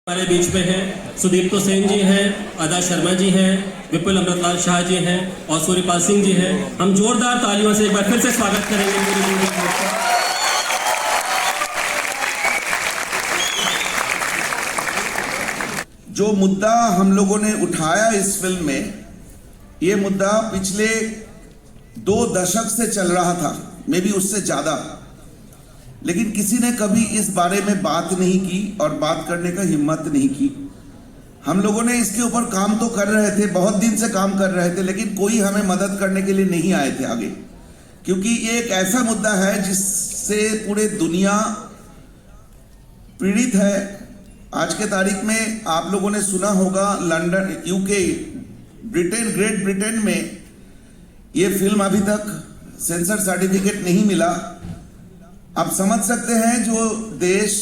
हमारे बीच में हैं सुदीप्तो सेन जी हैं, अदा शर्मा जी हैं, विपुल अमृतलाल शाह जी हैं और सूर्यपाल सिंह जी हैं। हम जोरदार तालियों से एक बार फिर से स्वागत करेंगे पूरी टीम का। जो मुद्दा हम लोगों ने उठाया इस फिल्म में, ये मुद्दा पिछले 2 दशक से चल रहा था, मे बी उससे ज्यादा, लेकिन किसी ने कभी इस बारे में बात नहीं की और बात करने का हिम्मत नहीं की। हम लोगों ने इसके ऊपर काम तो कर रहे थे, बहुत दिन से काम कर रहे थे, लेकिन कोई हमें मदद करने के लिए नहीं आए थे आगे, क्योंकि ये एक ऐसा मुद्दा है जिससे पूरे दुनिया पीड़ित है। आज के तारीख में आप लोगों ने सुना होगा London, UK, Britain, great Britain में ये फिल्म अभी तक सेंसर सर्टिफिकेट नहीं मिला। आप समझ सकते हैं जो देश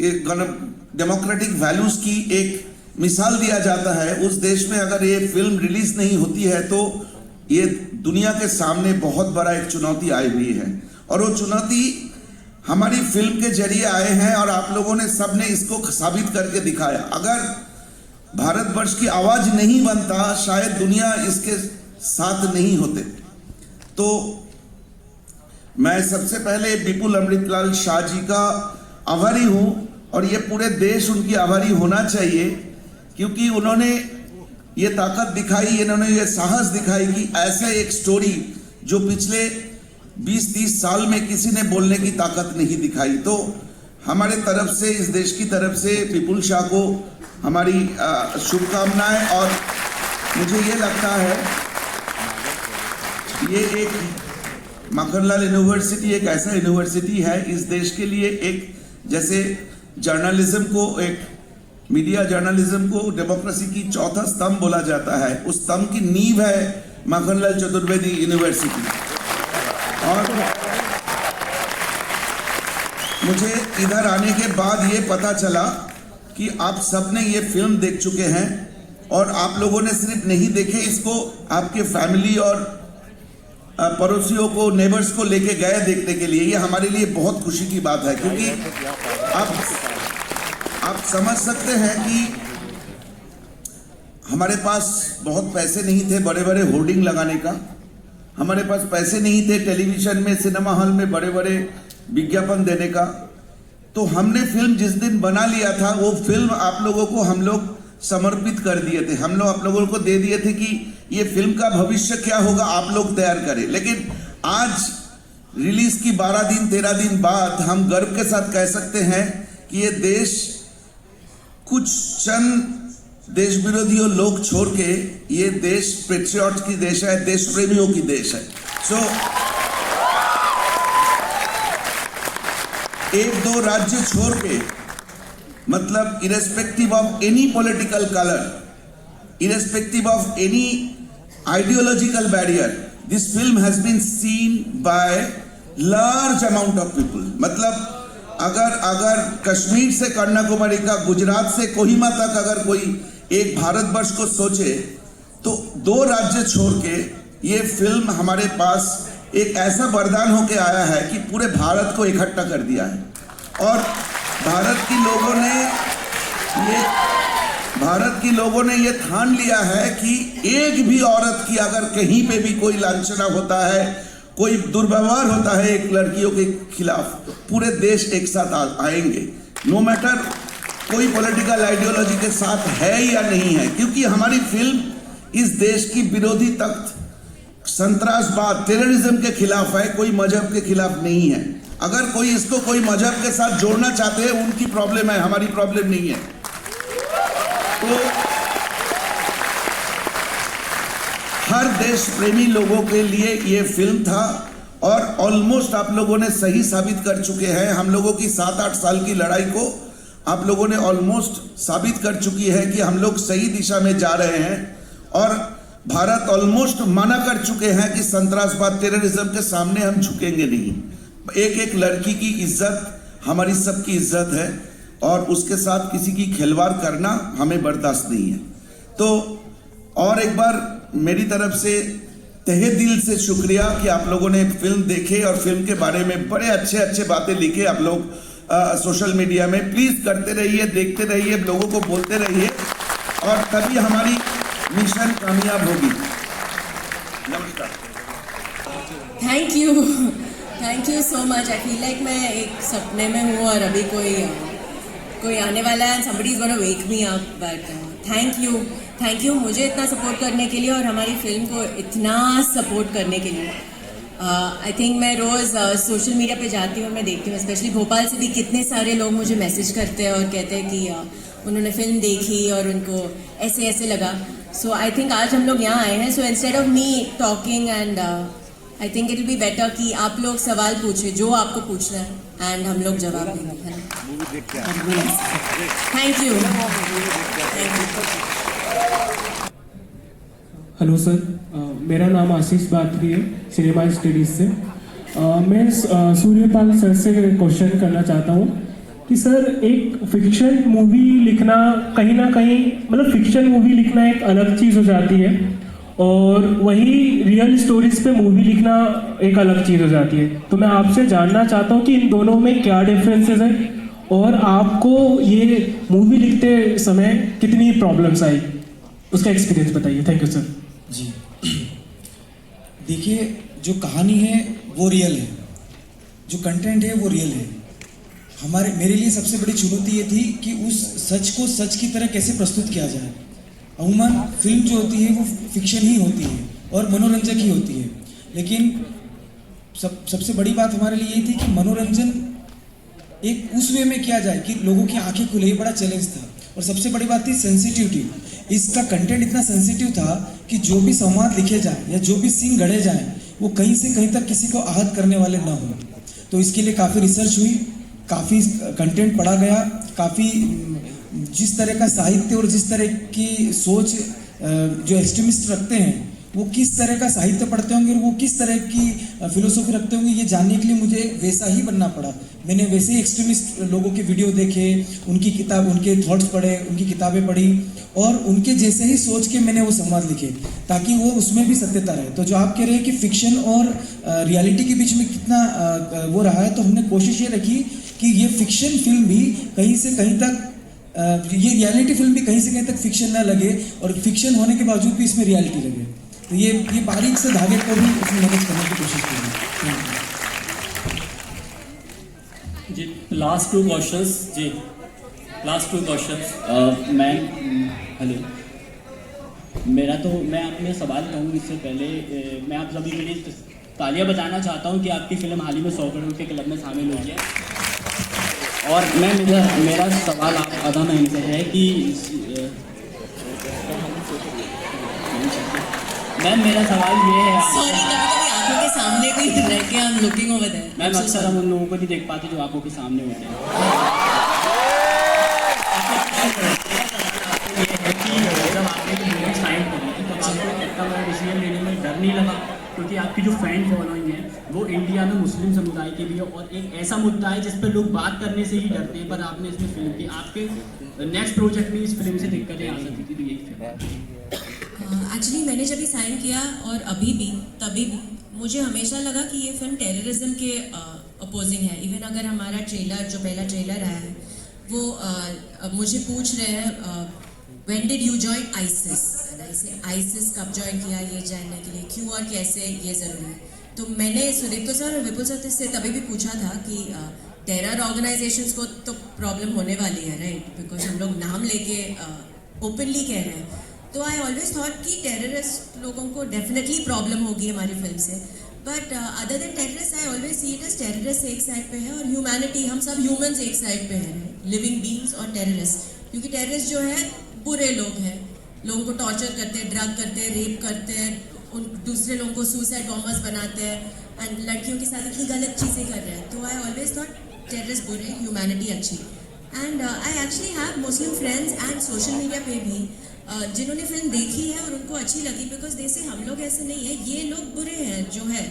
डेमोक्रेटिक वैल्यूज की एक मिसाल दिया जाता है, उस देश में अगर ये फिल्म रिलीज नहीं होती है तो ये दुनिया के सामने बहुत बड़ा एक चुनौती आई हुई है। और वो चुनौती हमारी फिल्म के जरिए आए हैं और आप लोगों ने सबने इसको साबित करके दिखाया। अगर भारतवर्ष की आवाज नहीं बनता, शायद दुनिया इसके साथ नहीं होते। तो मैं सबसे पहले विपुल अमृतलाल शाह जी का आभारी हूं और ये पूरे देश उनकी आभारी होना चाहिए, क्योंकि उन्होंने ये ताकत दिखाई, इन्होंने ये साहस दिखाई कि ऐसे एक स्टोरी जो पिछले 20-30 साल में किसी ने बोलने की ताकत नहीं दिखाई। तो हमारे तरफ से, इस देश की तरफ से विपुल शाह को हमारी शुभकामनाएं। और मुझे ये लगता है ये एक माखनलाल यूनिवर्सिटी एक ऐसा यूनिवर्सिटी है इस देश के लिए, एक जैसे जर्नलिज्म को, एक मीडिया जर्नलिज्म को डेमोक्रेसी की चौथा स्तंभ बोला जाता है, उस स्तंभ की नींव है माखनलाल चतुर्वेदी यूनिवर्सिटी। और मुझे इधर आने के बाद ये पता चला कि आप सबने ये फिल्म देख चुके हैं और आप लोगों ने सिर्फ नहीं देखे, इसको आपके फैमिली और पड़ोसियों को, नेबर्स को लेके गए देखने के लिए। ये हमारे लिए बहुत खुशी की बात है, क्योंकि आप समझ सकते हैं कि हमारे पास बहुत पैसे नहीं थे बड़े बड़े होर्डिंग लगाने का, हमारे पास पैसे नहीं थे टेलीविजन में, सिनेमा हॉल में बड़े बड़े विज्ञापन देने का। तो हमने फिल्म जिस दिन बना लिया था, वो फिल्म आप लोगों को हम लोग समर्पित कर दिए थे। हम लोग आप लोगों को दे दिए थे कि ये फिल्म का भविष्य क्या होगा, आप लोग तैयार करें। लेकिन आज रिलीज की 12 दिन 13 दिन बाद हम गर्व के साथ कह सकते हैं कि ये देश कुछ चंद देश विरोधियों लोग छोड़ के ये देश पेट्रियट की देश है, देश प्रेमियों की देश है। सो 1-2 राज्य छोड़ के, मतलब irrespective of any political colour, irrespective of any ideological barrier, this film has been seen by large amount of people। मतलब अगर कश्मीर से कन्याकुमारी का, गुजरात से कोहिमा तक अगर कोई एक भारतवर्ष को सोचे, तो 2 राज्य छोड़ के ये फिल्म हमारे पास एक ऐसा वरदान होके आया है कि पूरे भारत को इकट्ठा कर दिया है। और भारत की लोगों ने ये ठान लिया है कि एक भी औरत की अगर कहीं पे भी कोई लांछना होता है, कोई दुर्व्यवहार होता है एक लड़कियों के खिलाफ, पूरे देश एक साथ आएंगे, नो मैटर कोई पॉलिटिकल आइडियोलॉजी के साथ है या नहीं है। क्योंकि हमारी फिल्म इस देश की विरोधी तख्त, संतरासवाद, टेररिज्म के खिलाफ है, कोई मजहब के खिलाफ नहीं है। अगर कोई इसको कोई मजहब के साथ जोड़ना चाहते हैं, उनकी प्रॉब्लम है, हमारी प्रॉब्लम नहीं है। तो हर देश प्रेमी लोगों के लिए ये फिल्म था और ऑलमोस्ट आप लोगों ने सही साबित कर चुके हैं। हम लोगों की 7-8 साल की लड़ाई को आप लोगों ने ऑलमोस्ट साबित कर चुकी है कि हम लोग सही दिशा में जा रहे हैं। और भारत ऑलमोस्ट मना कर चुके हैं कि संतरासवाद, टेररिज्म के सामने हम झुकेंगे नहीं। एक लड़की की इज्जत हमारी सबकी इज्जत है और उसके साथ किसी की खिलवाड़ करना हमें बर्दाश्त नहीं है। तो और एक बार मेरी तरफ से तहे दिल से शुक्रिया कि आप लोगों ने फिल्म देखे और फिल्म के बारे में बड़े अच्छे बातें लिखे। आप लोग सोशल मीडिया में। प्लीज करते रहिए, देखते रहिए, लोगों को बोलते रहिए और तभी हमारी मिशन कामयाब होगी। नमस्कार। Thank you so much. I feel like मैं एक सपने में हूँ और अभी कोई आने वाला है, somebody is gonna wake me up, but thank you मुझे इतना सपोर्ट करने के लिए और हमारी फिल्म को इतना सपोर्ट करने के लिए। आई थिंक मैं रोज़ सोशल मीडिया पे जाती हूँ, मैं देखती हूँ, स्पेशली भोपाल से भी कितने सारे लोग मुझे मैसेज करते हैं और कहते हैं कि उन्होंने फिल्म देखी और उनको ऐसे लगा। सो आई थिंक आज हम लोग यहाँ आए हैं, so instead of me talking and I think it will be better कि आप लोग सवाल पूछे जो आपको पूछना है एंड हम लोग जवाब देंगे, है ना? Thank you. हेलो सर, मेरा नाम आशीष बात्री है, सिनेमा स्टडीज़ से। मैं सूर्यपाल सर से क्वेश्चन करना चाहता हूँ कि सर एक फिक्शन मूवी लिखना कहीं ना कहीं, मतलब फिक्शन मूवी लिखना एक अलग चीज़ हो जाती है और वही रियल स्टोरीज पे मूवी लिखना एक अलग चीज़ हो जाती है। तो मैं आपसे जानना चाहता हूँ कि इन दोनों में क्या डिफरेंसेस हैं और आपको ये मूवी लिखते समय कितनी प्रॉब्लम्स आई, उसका एक्सपीरियंस बताइए। Thank you sir. जी देखिए, जो कहानी है वो रियल है, जो कंटेंट है वो रियल है। मेरे लिए सबसे बड़ी चुनौती ये थी कि उस सच को सच की तरह कैसे प्रस्तुत किया जाए। अमूमन फिल्म जो होती है वो फिक्शन ही होती है और मनोरंजक ही होती है, लेकिन सबसे बड़ी बात हमारे लिए ये थी कि मनोरंजन एक उस वे में किया जाए कि लोगों की आंखें खुले। ये बड़ा चैलेंज था और सबसे बड़ी बात थी सेंसिटिविटी। इसका कंटेंट इतना सेंसिटिव था कि जो भी संवाद लिखे जाए या जो भी सीन गढ़े जाए वो कहीं से कहीं तक किसी को आहत करने वाले ना हो। तो इसके लिए काफ़ी रिसर्च हुई, काफ़ी कंटेंट पढ़ा गया, काफ़ी जिस तरह का साहित्य और जिस तरह की सोच जो एक्सट्रीमिस्ट रखते हैं वो किस तरह का साहित्य पढ़ते होंगे और वो किस तरह की फिलोसॉफी रखते होंगे, ये जानने के लिए मुझे वैसा ही बनना पड़ा। मैंने वैसे ही एक्सट्रीमिस्ट लोगों के वीडियो देखे, उनकी किताब, उनके थॉट्स पढ़े, उनकी किताबें पढ़ी और उनके जैसे ही सोच के मैंने वो संवाद लिखे ताकि वो उसमें भी सत्यता रहे। तो जो आप कह रहे हैं कि फिक्शन और रियलिटी के बीच में कितना वो रहा है, तो हमने कोशिश ये रखी कि ये फिक्शन फिल्म भी कहीं से कहीं तक ये रियलिटी फिल्म भी कहीं से कहीं तक फिक्शन ना लगे और फिक्शन होने के बावजूद भी इसमें रियलिटी लगे। तो ये बारीक से धागे को भी इसमें मैनेज करने की कोशिश की जी। लास्ट टू क्वेश्चंस जी, लास्ट टू क्वेश्चंस। मैं हेलो, मैं अपने सवाल कहूँ इससे पहले मैं आप सभी के लिए तालियां बजाना चाहता हूँ कि आपकी फिल्म हाल ही में 100 करोड़ के क्लब में शामिल हुई है। और मेरा सवाल आप अदा मैम से है कि मैम मेरा सवाल ये है, सॉरी कभी आंखों के सामने भी रह के हम लुकिंग ओवर देयर। मैम अक्सर हम उन लोगों को नहीं देख पाते जो आंखों के सामने होते हैं। जब आपने फिल्म साइन करी थी तब आपको इतना डिसीजन लेने में डर नहीं लगा? क्योंकि आपकी जो फैन फॉलोइंग है वो इंडिया में मुस्लिम समुदाय के लिए और एक ऐसा मुद्दा है जिस पर लोग बात करने से ही डरते हैं, पर आपने इसमें फिल्म की, आपके नेक्स्ट प्रोजेक्ट में इस फिल्म से दिक्कतें आ सकती थी, तो यही फिल्म। एक्चुअली मैंने जब भी साइन किया और अभी भी तभी भी मुझे हमेशा लगा कि ये फिल्म टेररिज्म के अपोजिंग है। इवन अगर हमारा ट्रेलर, जो पहला ट्रेलर आया है, वो मुझे पूछ रहे हैं when did you join ISIS, ISIS कब ज्वाइन किया, ये जानने के लिए क्यों और कैसे ये ज़रूरी है। तो मैंने सुदीप्तो सर और विपुल सर से तभी भी पूछा था कि टेरर ऑर्गेनाइजेशंस को तो प्रॉब्लम होने वाली है, राइट, बिकॉज हम लोग नाम लेके ओपनली कह रहे हैं। तो आई ऑलवेज थॉट कि टेररिस्ट लोगों को डेफिनेटली प्रॉब्लम होगी हमारी फिल्म से, but other than terrorist I always see it as terrorist एक साइड पे है और ह्यूमैनिटी, हम सब ह्यूमंस एक साइड पे हैं, लिविंग बींग्स और टेररिस्ट। क्योंकि टेररिस्ट जो है बुरे लोग हैं, लोगों को टॉर्चर करते हैं, ड्रग करते हैं, रेप करते हैं, उन दूसरे लोगों को सुसाइड बॉम्बर्स बनाते हैं एंड लड़कियों के साथ इतनी गलत चीज़ें कर रहे हैं। तो आई ऑलवेज थॉट टेररिस्ट बुरे, ह्यूमैनिटी अच्छी। And I actually have Muslim friends and social media पे भी जिन्होंने फिल्म देखी है और उनको अच्छी लगी, बिकॉज जैसे हम लोग ऐसे नहीं है, ये लोग बुरे हैं जो है,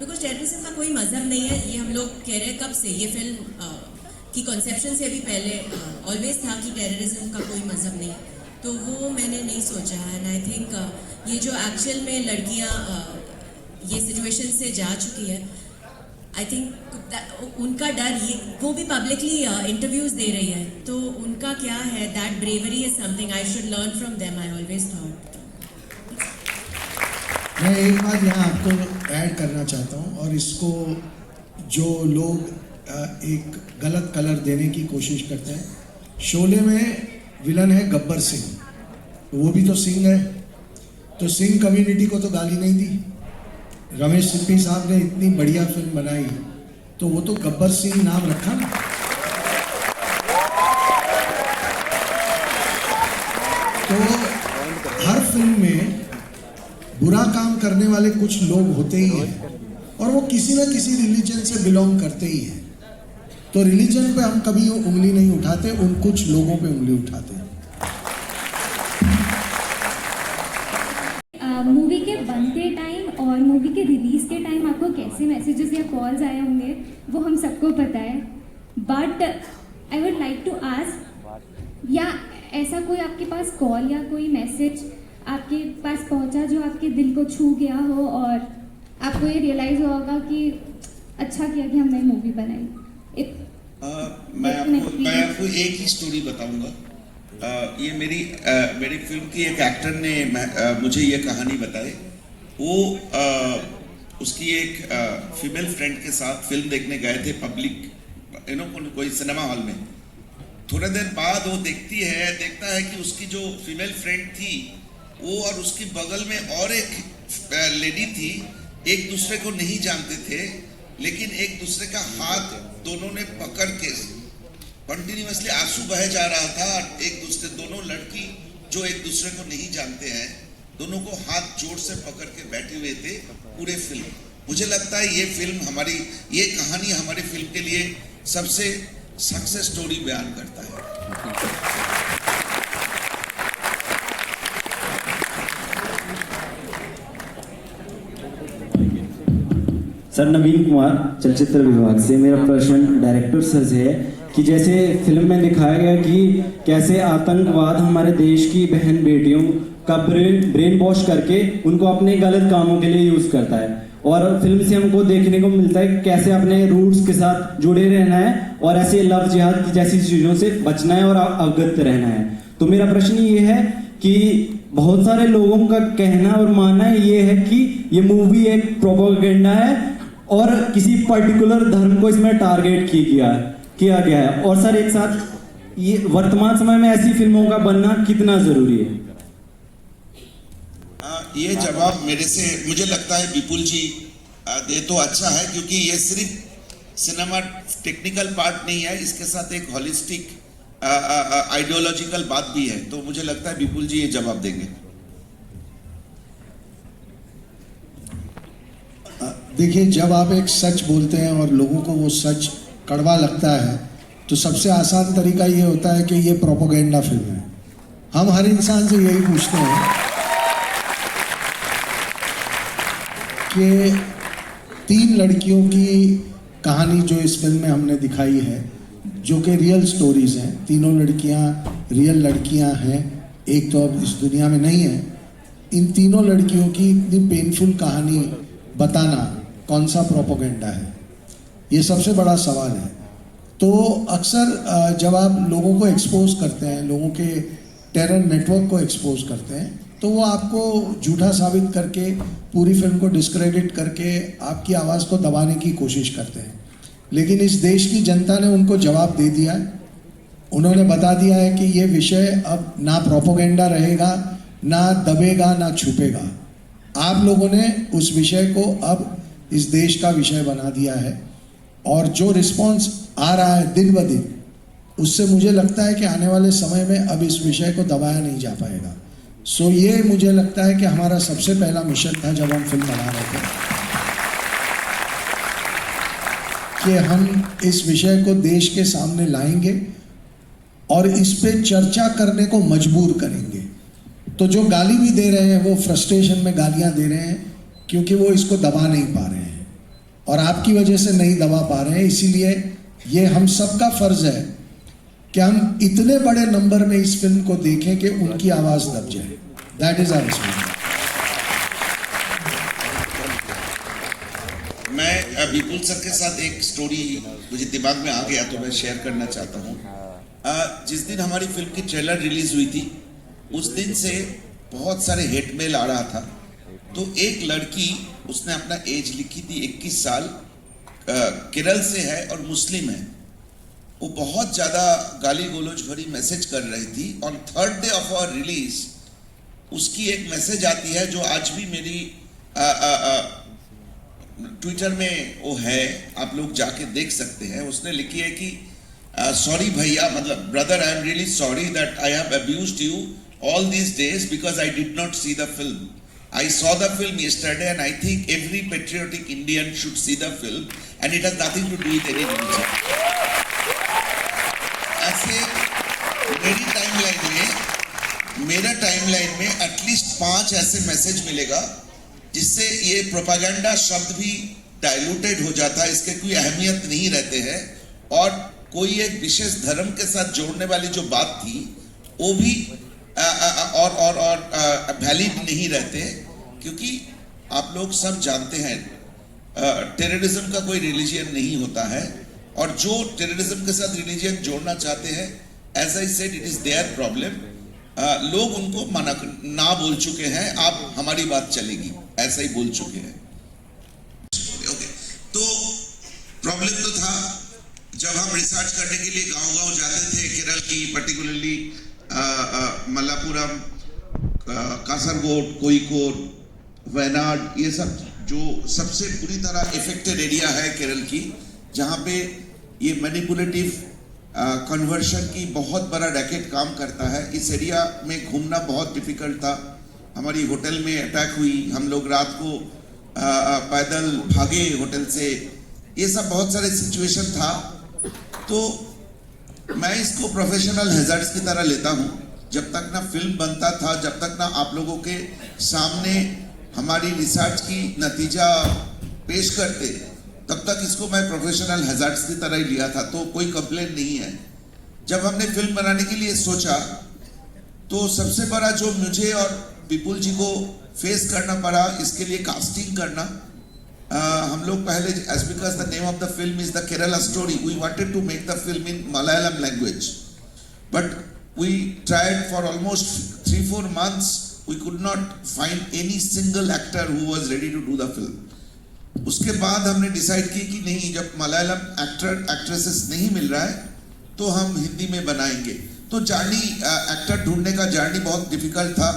बिकॉज टेररिज्म का कोई मज़हब नहीं है। ये हम लोग कह रहे हैं कब से, ये फिल्म की कॉन्सेप्शन से भी पहले ऑलवेज था कि टेररिज्म का कोई मज़हब नहीं, तो वो मैंने नहीं सोचा है। एंड आई थिंक ये जो एक्चुअल में लड़कियां ये सिचुएशन से जा चुकी है, आई थिंक उनका डर ये वो भी पब्लिकली इंटरव्यूज दे रही है, तो उनका क्या है, that bravery is something I should learn from them, I always thought. मैं एक बात यहाँ आपको ऐड करना चाहता हूँ, और इसको जो लोग एक गलत कलर देने की कोशिश करते हैं, शोले में विलन है गब्बर सिंह, वो भी तो सिंह है, तो सिंह कम्युनिटी को तो गाली नहीं दी। रमेश सिप्पी साहब ने इतनी बढ़िया फिल्म बनाई, तो वो तो गब्बर सिंह नाम रखा ना। तो हर फिल्म में बुरा काम करने वाले कुछ लोग होते ही हैं, और वो किसी ना किसी रिलीजन से बिलोंग करते ही हैं। तो रिलीजन पे हम कभी उंगली नहीं उठाते, उन कुछ लोगों पे उंगली उठाते हैं। मूवी के बनते टाइम और मूवी के रिलीज के टाइम आपको कैसे मैसेजेस या कॉल्स आए होंगे, वो हम सबको पता है, but I would like to ask, या ऐसा कोई आपके पास कॉल या कोई मैसेज आपके पास पहुंचा जो आपके दिल को छू गया हो और आपको ये रियलाइज होगा कि अच्छा किया कि हमने मूवी बनाई? मैं आपको एक ही स्टोरी बताऊंगा। ये मेरी फिल्म की एक एक्टर ने मुझे ये कहानी बताई। वो उसकी एक फीमेल फ्रेंड के साथ फिल्म देखने गए थे पब्लिक कोई सिनेमा हॉल में। थोड़ा देर बाद वो देखता है कि उसकी जो फीमेल फ्रेंड थी वो और उसकी बगल में और एक लेडी थी, एक दूसरे को नहीं जानते थे, लेकिन एक दूसरे का हाथ दोनों ने पकड़ के कंटिन्यूअसली आंसू बह जा रहा था। दोनों लड़की जो एक दूसरे को नहीं जानते हैं, दोनों को हाथ जोड़ से पकड़ के बैठे हुए थे पूरे फिल्म। मुझे लगता है ये कहानी हमारी फिल्म के लिए सबसे सक्सेस स्टोरी बयान करता है। सर, नवीन कुमार, चलचित्र विभाग से। मेरा प्रश्न डायरेक्टर सर से है कि जैसे फिल्म में दिखाया गया कि कैसे आतंकवाद हमारे देश की बहन बेटियों का ब्रेन वॉश करके उनको अपने गलत कामों के लिए यूज़ करता है, और फिल्म से हमको देखने को मिलता है कि कैसे अपने रूट्स के साथ जुड़े रहना है और ऐसे लव जिहाद की जैसी चीज़ों से बचना है और अवगत रहना है। तो मेरा प्रश्न ये है कि बहुत सारे लोगों का कहना और मानना ये है कि ये मूवी एक प्रोपेगेंडा है और किसी पर्टिकुलर धर्म को इसमें टारगेट किया गया है। और सर, एक साथ ये वर्तमान समय में ऐसी फिल्मों का बनना कितना जरूरी है? ये जवाब मुझे लगता है विपुल जी दे तो अच्छा है, क्योंकि ये सिर्फ सिनेमा टेक्निकल पार्ट नहीं है, इसके साथ एक होलिस्टिक आइडियोलॉजिकल बात भी है। तो मुझे लगता है विपुल जी ये जवाब देंगे। देखिए, जब आप एक सच बोलते हैं और लोगों को वो सच कड़वा लगता है, तो सबसे आसान तरीका ये होता है कि ये प्रोपेगेंडा फिल्म है। हम हर इंसान से यही पूछते हैं कि 3 लड़कियों की कहानी जो इस फिल्म में हमने दिखाई है, जो कि रियल स्टोरीज हैं, तीनों लड़कियां रियल लड़कियां हैं, एक तो अब इस दुनिया में नहीं है। इन तीनों लड़कियों की इतनी पेनफुल कहानी बताना कौन सा प्रोपेगेंडा है? ये सबसे बड़ा सवाल है। तो अक्सर जब आप लोगों को एक्सपोज करते हैं, लोगों के टेरर नेटवर्क को एक्सपोज करते हैं, तो वो आपको झूठा साबित करके पूरी फिल्म को डिस्क्रेडिट करके आपकी आवाज़ को दबाने की कोशिश करते हैं। लेकिन इस देश की जनता ने उनको जवाब दे दिया है। उन्होंने बता दिया है कि ये विषय अब ना प्रोपेगेंडा रहेगा, ना दबेगा, ना छुपेगा। आप लोगों ने उस विषय को अब इस देश का विषय बना दिया है, और जो रिस्पॉन्स आ रहा है दिन ब दिन, उससे मुझे लगता है कि आने वाले समय में अब इस विषय को दबाया नहीं जा पाएगा। सो ये मुझे लगता है कि हमारा सबसे पहला मिशन था जब हम फिल्म बना रहे थे, कि हम इस विषय को देश के सामने लाएंगे और इस पे चर्चा करने को मजबूर करेंगे। तो जो गाली भी दे रहे हैं वो फ्रस्ट्रेशन में गालियां दे रहे हैं, क्योंकि वो इसको दबा नहीं पा रहे हैं, और आपकी वजह से नहीं दबा पा रहे हैं। इसीलिए ये हम सबका फर्ज है कि हम इतने बड़े नंबर में इस फिल्म को देखें कि उनकी आवाज़ दब जाए। That is our responsibility. Vipul sir के साथ एक स्टोरी मुझे दिमाग में आ गया तो मैं शेयर करना चाहता हूँ। जिस दिन हमारी फिल्म की ट्रेलर रिलीज हुई थी उस दिन से बहुत सारे हेट मेल आ रहा था। तो एक लड़की, उसने अपना एज लिखी थी 21 साल, केरल से है और मुस्लिम है। वो बहुत ज़्यादा गाली गलौज भरी मैसेज कर रही थी। On third day of our release उसकी एक मैसेज आती है जो आज भी मेरी ट्विटर में वो है, आप लोग जाके देख सकते हैं। उसने लिखी है कि सॉरी भैया, मतलब brother, I am really sorry that I have abused you all these days because I did not see the film. I saw the film yesterday and I think every patriotic Indian should see the film and it has nothing to do with any religion. ऐसे मेरा timeline में at least 5 ऐसे message मिलेगा जिससे ये propaganda शब्द भी diluted हो जाता है, इसके कोई अहमियत नहीं रहते हैं और कोई एक विशेष धर्म के साथ जोड़ने वाली जो बात थी वो भी और वैलिड नहीं रहते, क्योंकि आप लोग सब जानते हैं टेररिज्म का कोई रिलीजियन नहीं होता है और जो टेररिज्म के साथ रिलीजियन जोड़ना चाहते हैं, as I said, it is their problem. लोग उनको ना बोल चुके हैं, आप हमारी बात चलेगी, ऐसा ही बोल चुके हैं। ओके, तो प्रॉब्लम तो था जब हम रिसर्च करने के लिए गांव-गांव जाते थे केरल की, पर्टिकुलरली मल्लापुरम, कासरगोड, कोयिकोड, वयनाड, ये सब जो सबसे बुरी तरह इफेक्टेड एरिया है केरल की, जहाँ पे ये मैनिपुलेटिव कन्वर्शन की बहुत बड़ा रैकेट काम करता है। इस एरिया में घूमना बहुत डिफिकल्ट था। हमारी होटल में अटैक हुई, हम लोग रात को पैदल भागे होटल से, ये सब बहुत सारे सिचुएशन था। तो मैं इसको प्रोफेशनल हैजर्ड्स की तरह लेता हूँ। जब तक ना फिल्म बनता था, जब तक ना आप लोगों के सामने हमारी रिसर्च की नतीजा पेश करते, तब तक इसको मैं प्रोफेशनल हैजर्ड्स की तरह ही लिया था, तो कोई कंप्लेन नहीं है। जब हमने फिल्म बनाने के लिए सोचा तो सबसे बड़ा जो मुझे और विपुल जी को फेस करना पड़ा, इसके लिए कास्टिंग करना। हम लोग पहले, as because the name of the film is the Kerala story, we wanted to make the film in Malayalam language, but we tried for almost 3-4 months. We could not find any single actor who was ready to do the film. उसके बाद हमने decide की कि नहीं, जब Malayalam actresses नहीं मिल रहा है तो हम हिंदी में बनाएंगे। तो जर्नी, एक्टर ढूंढने का जर्नी बहुत डिफिकल्ट था।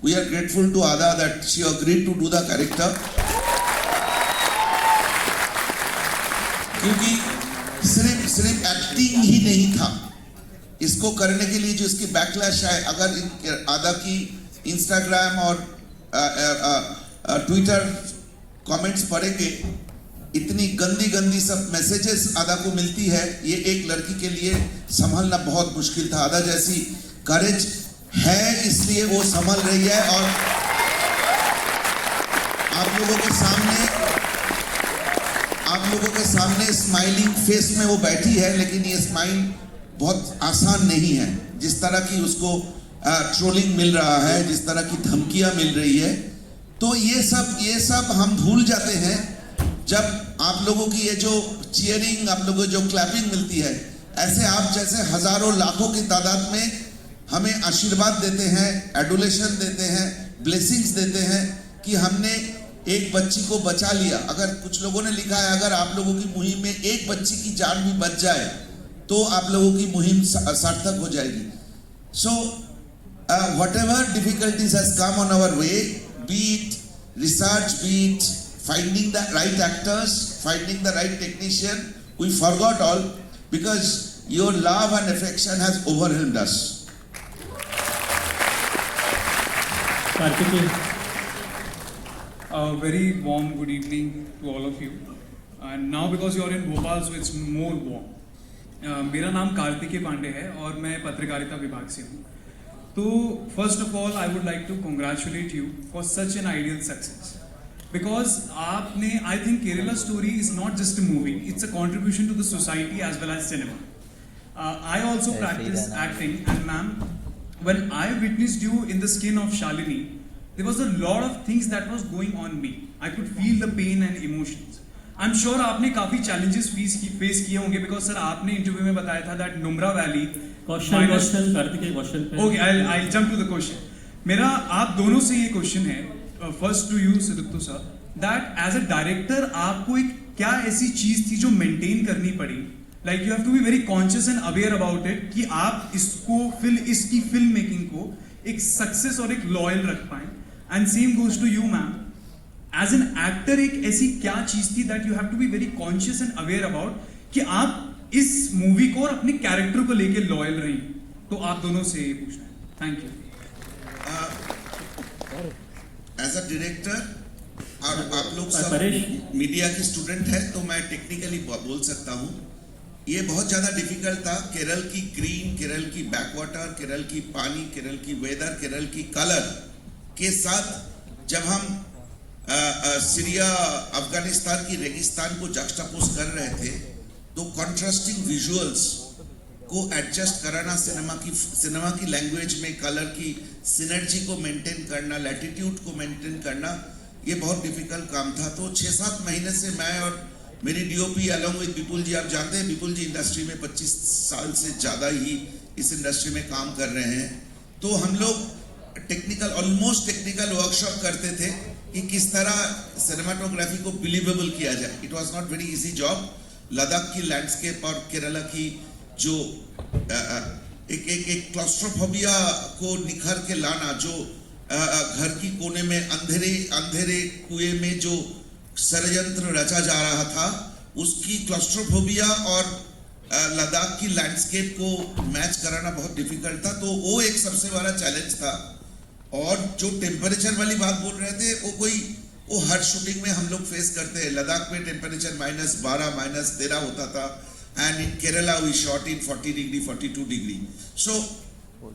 We are grateful to Ada that she agreed to do the character. क्योंकि सिर्फ एक्टिंग ही नहीं था, इसको करने के लिए जो इसकी बैकलैश है, अगर आदा की इंस्टाग्राम और ट्विटर कमेंट्स पढ़ेंगे, इतनी गंदी सब मैसेजेस आदा को मिलती है, ये एक लड़की के लिए संभालना बहुत मुश्किल था। आदा जैसी करेज है इसलिए वो संभल रही है और आप लोगों के सामने स्माइलिंग फेस में वो बैठी है, लेकिन ये स्माइल बहुत आसान नहीं है। जिस तरह की उसको ट्रोलिंग मिल रहा है, जिस तरह की धमकियां मिल रही है, तो ये सब हम भूल जाते हैं जब आप लोगों की ये जो चीयरिंग, आप लोगों को जो क्लैपिंग मिलती है। ऐसे आप जैसे हजारों लाखों की तादाद में हमें आशीर्वाद देते हैं, एडुलेशन देते हैं, ब्लेसिंग्स देते हैं कि हमने एक बच्ची को बचा लिया। अगर कुछ लोगों ने लिखा है, अगर आप लोगों की मुहिम में एक बच्ची की जान भी बच जाए तो आप लोगों की मुहिम सार्थक हो जाएगी। सो whatever difficulties has come on our way, be it research, be it finding the right actors, finding the right technician, we forgot all because your love and affection has overwhelmed us. Kartikeya, A very warm good evening to all of you. And now because you are in Bhopal, so it's more warm. मेरा नाम कार्तिकेय पांडे है और मैं पत्रकारिता विभाग से हूँ। तो first of all I would like to congratulate you for such an ideal success, because आपने, I think Kerala story is not just a movie, it's a contribution to the society as well as cinema. I also practice acting and ma'am, when I witnessed you in the skin of Shalini, there was a lot of things that was going on me. I could feel the pain and emotions. I am sure आपने काफी challenges face किए होंगे, because sir आपने interview में बताया था that Nubra valley question Kartik question पे okay I jump to the question. मेरा आप दोनों से ये क्वेश्चन है, first to you Sidhu sir, that as a director आपको एक क्या ऐसी चीज थी जो मेंटेन करनी पड़ी, like you have to be very conscious and aware about it कि आप इसकी फिल्म मेकिंग को एक सक्सेस और एक लॉयल रख पाए. And same goes to you ma'am, as an actor एक ऐसी क्या चीज थी that you have to be very conscious and aware about कि आप इस मूवी को और अपने कैरेक्टर को लेके लॉयल रही. तो आप दोनों से ये पूछना है. Thank you. As a director और आप लोग सब परेश। मीडिया की स्टूडेंट है तो मैं टेक्निकली बोल सकता हूँ. ये बहुत ज़्यादा डिफिकल्ट था. केरल की ग्रीन, केरल की बैकवाटर, केरल की पानी, केरल की वेदर, केरल की कलर के साथ जब हम सीरिया अफगानिस्तान की रेगिस्तान को जक्स्टापोज कर रहे थे तो कॉन्ट्रास्टिंग विजुअल्स को एडजस्ट कराना, सिनेमा की लैंग्वेज में कलर की सिनर्जी को मेंटेन करना, लैटिट्यूड को मेंटेन करना, ये बहुत डिफिकल्ट काम था. तो 6-7 महीने से मैं और मेरी डीओपी अलॉन्ग विद विपुल जी, आप जानते हैं विपुल जी इंडस्ट्री में 25 साल से ज़्यादा ही इस इंडस्ट्री में काम कर रहे हैं. तो हम लोग ऑलमोस्ट टेक्निकल वर्कशॉप करते थे कि किस तरह सिनेमाटोग्राफी को बिलीवेबल किया जाए. It was not very easy job. Ladakh की लैंडस्केप और केरला की जो एक क्लॉस्ट्रोफोबिया को निखर के लाना, जो घर की कोने में अंधेरे कुएं में जो षड्यंत्र रचा जा रहा था, उसकी क्लॉस्ट्रोफोबिया और लद्दाख की लैंडस्केप को मैच कराना बहुत डिफिकल्ट था. तो वो एक सबसे बड़ा चैलेंज था. और जो टेम्परेचर वाली बात बोल रहे थे वो हर शूटिंग में हम लोग फेस करते हैं. लद्दाख में टेम्परेचर -12 -13 होता था, and in Kerala we shot in 40 degree 42 degree. So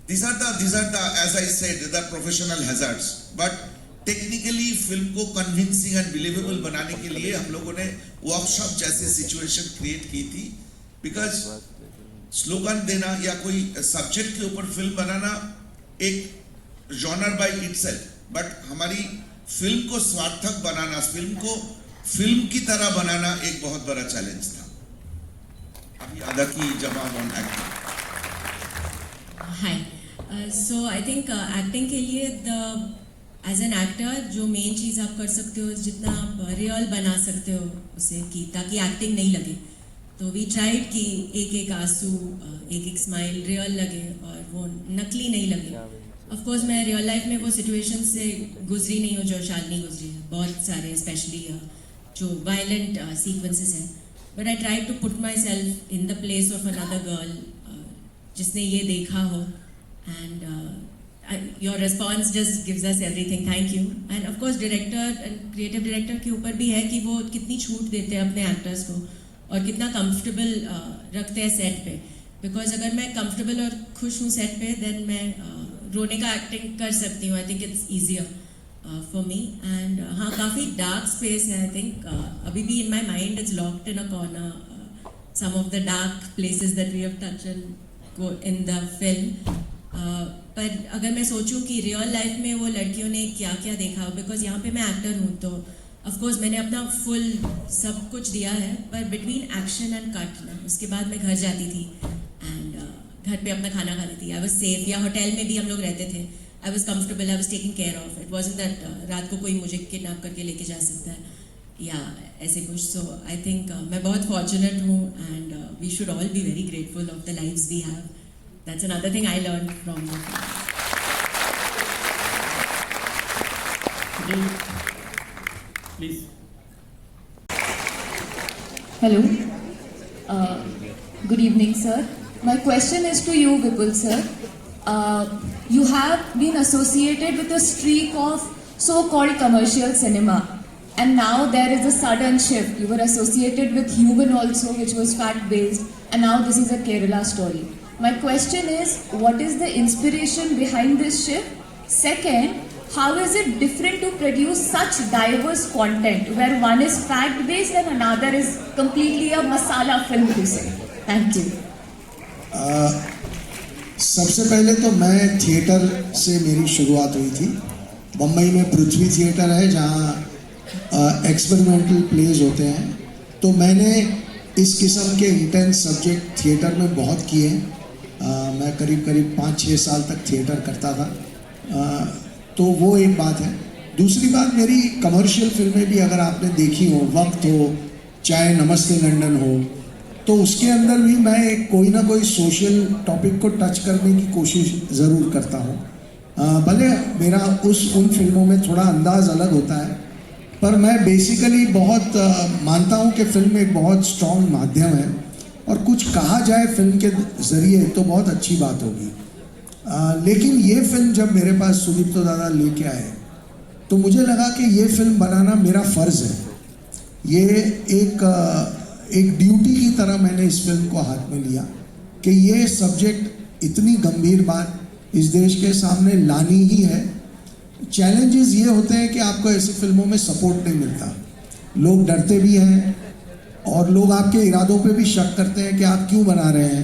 these are the as I said the professional hazards. But technically film को कन्विंसिंग एंड बिलीवेबल बनाने के लिए हम लोगों ने वर्कशॉप जैसे सिचुएशन क्रिएट की थी. बिकॉज स्लोगन देना या कोई सब्जेक्ट के ऊपर फिल्म बनाना एक जॉनर बाय इटसेल्फ, बट हमारी फिल्म को सार्थक बनाना, फिल्म को फिल्म की तरह बनाना एक बहुत बड़ा चैलेंज था. अभी आधा की जवाब on acting. Hi, so I think acting के लिए एज एन एक्टर जो मेन चीज़ आप कर सकते हो, जितना आप रियल बना सकते हो उसे, कि ताकि एक्टिंग नहीं लगे. तो वी ट्राइड कि एक एक आंसू, एक एक स्माइल रियल लगे और वो नकली नहीं लगे. ऑफ कोर्स मैं रियल लाइफ में वो सिचुएशन से गुजरी नहीं हूँ जो शालिनी गुजरी है. बहुत सारे स्पेशली जो वायलेंट सीक्वेंसेस हैं. But I try to put myself in the place of another girl जिसने ये देखा हो. And your response just gives us everything. Thank you. And of course director and creative director के ऊपर भी है कि वो कितनी छूट देते हैं अपने एक्टर्स को और कितना कंफर्टेबल रखते हैं सेट पे. बिकॉज अगर मैं कंफर्टेबल और खुश हूँ सेट पे, देन मैं रोने का एक्टिंग कर सकती हूँ. I think it's easier for me. And हाँ, काफ़ी डार्क स्पेस है. आई थिंक अभी भी in my mind it's locked in a corner, some of the dark places that we have touched in the film. पर अगर मैं सोचूं कि रियल लाइफ में वो लड़कियों ने क्या क्या देखा, बिकॉज यहाँ पे मैं एक्टर हूँ तो ऑफकोर्स मैंने अपना फुल सब कुछ दिया है. पर बिटवीन एक्शन एंड कट ना, उसके बाद मैं घर जाती थी एंड घर पे अपना खाना खाती थी. I was safe. या होटल में भी हम लोग रहते थे. I was comfortable. I was taking care of. It wasn't that रात को कोई मुझे किडनैप करके लेके जा सकता है या ऐसे कुछ. सो आई थिंक मैं बहुत फॉर्चुनेट हूँ and we should all be very grateful of the lives we have. That's another thing I learned from the film. Please. Hello. Good evening, sir. My question is to you, Vipul sir. You have been associated with a streak of so-called commercial cinema, and now there is a sudden shift. You were associated with Human also, which was fact-based, and now this is a Kerala story. My question is, what is the inspiration behind this shift? Second, how is it different to produce such diverse content where one is fact-based and another is completely a masala film to say? Thank you. सबसे पहले तो मैं theatre से मेरी शुरुआत हुई थी. बम्बई में पृथ्वी थिएटर है जहाँ एक्सपेरिमेंटल प्लेज होते हैं. तो मैंने इस किस्म के इंटेंस सब्जेक्ट थिएटर में बहुत किए। मैं करीब करीब 5-6 साल तक थिएटर करता था। तो वो एक बात है। दूसरी बात, मेरी कमर्शियल फिल्में भी अगर आपने देखी हो, वक्त हो, चाहे नमस्ते लंदन हो, तो उसके अंदर भी मैं एक कोई ना कोई सोशल टॉपिक को टच करने की कोशिश ज़रूर करता हूँ। भले मेरा उन फिल्मों में थोड़ा अंदाज़ अलग होता है, पर मैं बेसिकली बहुत मानता हूँ कि फिल्म एक बहुत स्ट्रॉन्ग माध्यम है और कुछ कहा जाए फिल्म के ज़रिए तो बहुत अच्छी बात होगी। लेकिन ये फिल्म जब मेरे पास सुदीप तो दादा लेके आए तो मुझे लगा कि ये फिल्म बनाना मेरा फ़र्ज़ है। ये एक ड्यूटी की तरह मैंने इस फिल्म को हाथ में लिया कि ये सब्जेक्ट, इतनी गंभीर बात इस देश के सामने लानी ही है। चैलेंजेस ये होते हैं कि आपको ऐसी फिल्मों में सपोर्ट नहीं मिलता, लोग डरते भी हैं और लोग आपके इरादों पे भी शक करते हैं कि आप क्यों बना रहे हैं,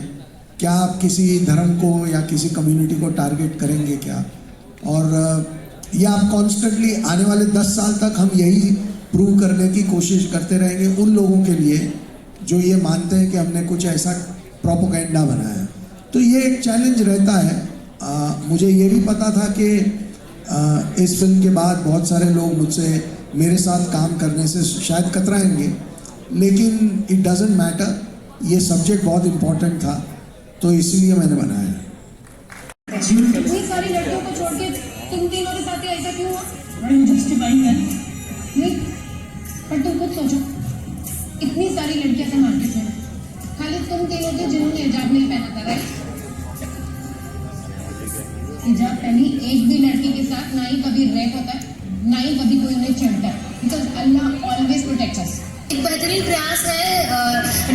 क्या आप किसी धर्म को या किसी कम्युनिटी को टारगेट करेंगे क्या। और ये आप कॉन्स्टेंटली आने वाले 10 साल तक हम यही प्रूव करने की कोशिश करते रहेंगे उन लोगों के लिए जो ये मानते हैं कि हमने कुछ ऐसा प्रोपेगेंडा बनाया। तो ये एक चैलेंज रहता है। मुझे ये भी पता था कि इस फिल्म के बाद बहुत सारे लोग मुझसे मेरे साथ काम करने से शायद कतराएंगे, लेकिन इट डजेंट मैटर, ये सब्जेक्ट बहुत इम्पोर्टेंट था तो इसीलिए मैंने बनाया। इतनी सारी लड़कियों को छोड़ के तुम तीनों के साथ ऐसा क्यों हुआ? नहीं, पर तुम खुद सोचो, इतनी सारी लड़कियां थे मार्केट में, खाली तुम तीनों थे जिन्होंने हिजाब नहीं पहना था, राइट? हिजाब पहनी एक भी लड़की के साथ ना ही कभी रेप होता है, ना ही कभी कोई उन्हें छेड़ता है, because Allah always protects us. एक बेहतरीन प्रयास है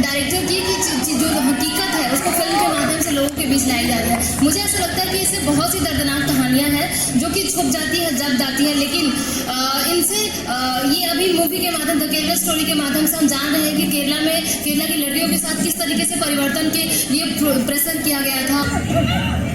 डायरेक्टर की कि जो हकीकत है उसको फिल्म के माध्यम से लोगों के बीच लाई जा रही है। मुझे ऐसा लगता है कि इससे बहुत सी दर्दनाक कहानियां हैं जो कि छुप जाती हैं, जब जाती हैं, लेकिन इनसे ये अभी मूवी के माध्यम से, केरला स्टोरी के माध्यम से हम जान रहे हैं कि केरला की लड़कियों के साथ किस तरीके से परिवर्तन के लिए प्रेजेंट किया गया था।